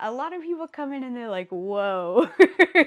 A lot of people come in and they're like, whoa,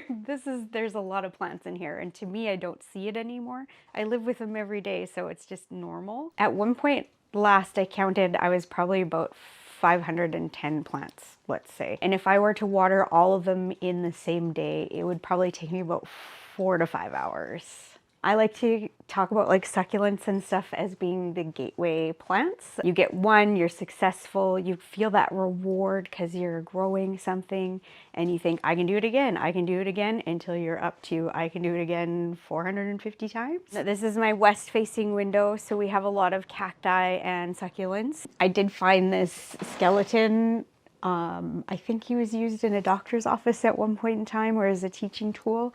there's a lot of plants in here. And to me, I don't see it anymore. I live with them every day, so it's just normal. At one point, last I counted, I was probably about 510 plants, let's say. And if I were to water all of them in the same day, it would probably take me about 4 to 5 hours. I like to talk about like succulents and stuff as being the gateway plants. You get one, you're successful, you feel that reward because you're growing something and you think, I can do it again, I can do it again, until you're up to, I can do it again 450 times. This is my west facing window, so we have a lot of cacti and succulents. I did find this skeleton. I think he was used in a doctor's office at one point in time or as a teaching tool.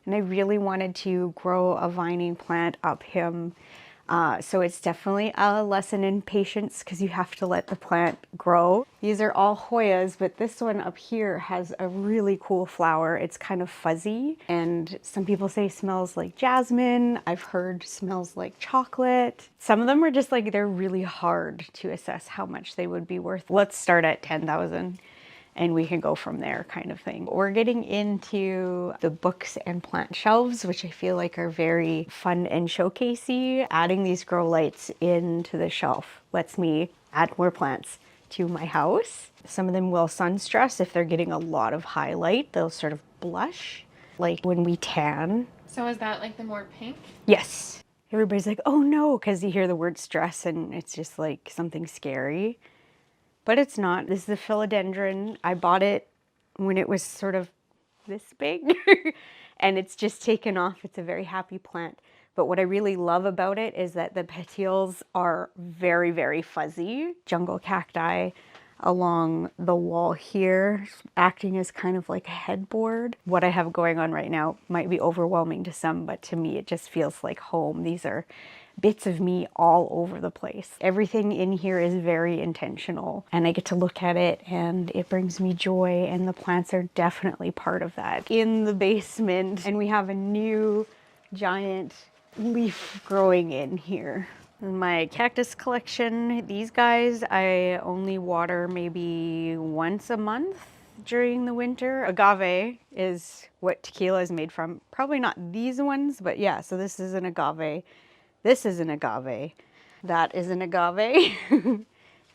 And I really wanted to grow a vining plant up him. So it's definitely a lesson in patience because you have to let the plant grow. These are all Hoyas, but this one up here has a really cool flower. It's kind of fuzzy, and some people say smells like jasmine. I've heard smells like chocolate. Some of them are just like, they're really hard to assess how much they would be worth. Let's start at 10,000. And we can go from there, kind of thing. We're getting into the books and plant shelves, which I feel like are very fun and showcasey. Adding these grow lights into the shelf lets me add more plants to my house. Some of them will sun stress. If they're getting a lot of highlight, they'll sort of blush, like when we tan. So is that like the more pink? Yes. Everybody's like, oh no, because you hear the word stress and it's just like something scary. But it's not. This is a philodendron. I bought it when it was sort of this big and it's just taken off. It's a very happy plant. But what I really love about it is that the petioles are very, very fuzzy. Jungle cacti along the wall here, acting as kind of like a headboard. What I have going on right now might be overwhelming to some, but to me it just feels like home. These are bits of me all over the place. Everything in here is very intentional and I get to look at it and it brings me joy, and the plants are definitely part of that. In the basement, and we have a new giant leaf growing in here. My cactus collection, these guys I only water maybe once a month during the winter. Agave is what tequila is made from. Probably not these ones, but yeah, so this is an agave. This is an agave. That is an agave.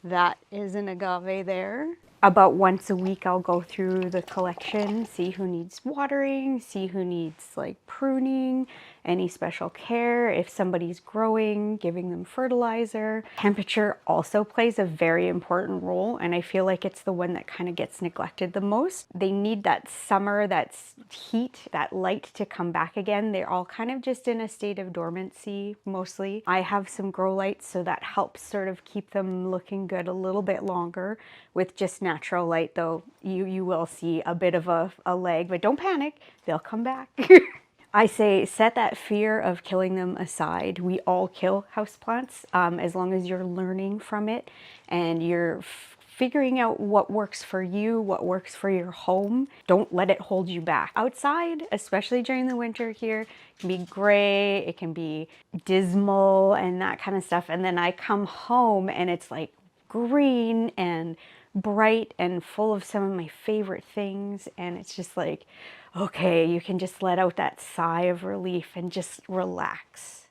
That is an agave there. About once a week I'll go through the collection, see who needs watering, see who needs like pruning, any special care, if somebody's growing, giving them fertilizer. Temperature also plays a very important role, and I feel like it's the one that kind of gets neglected the most. They need that summer, that heat, that light to come back again. They're all kind of just in a state of dormancy mostly. I have some grow lights, so that helps sort of keep them looking good a little bit longer. With just natural light though, you will see a bit of a lag, but don't panic, they'll come back. I say set that fear of killing them aside. We all kill houseplants as long as you're learning from it and you're figuring out what works for you, what works for your home. Don't let it hold you back. Outside, especially during the winter here, it can be gray, it can be dismal and that kind of stuff. And then I come home and it's like green and bright and full of some of my favorite things, and it's just like, okay, you can just let out that sigh of relief and just relax.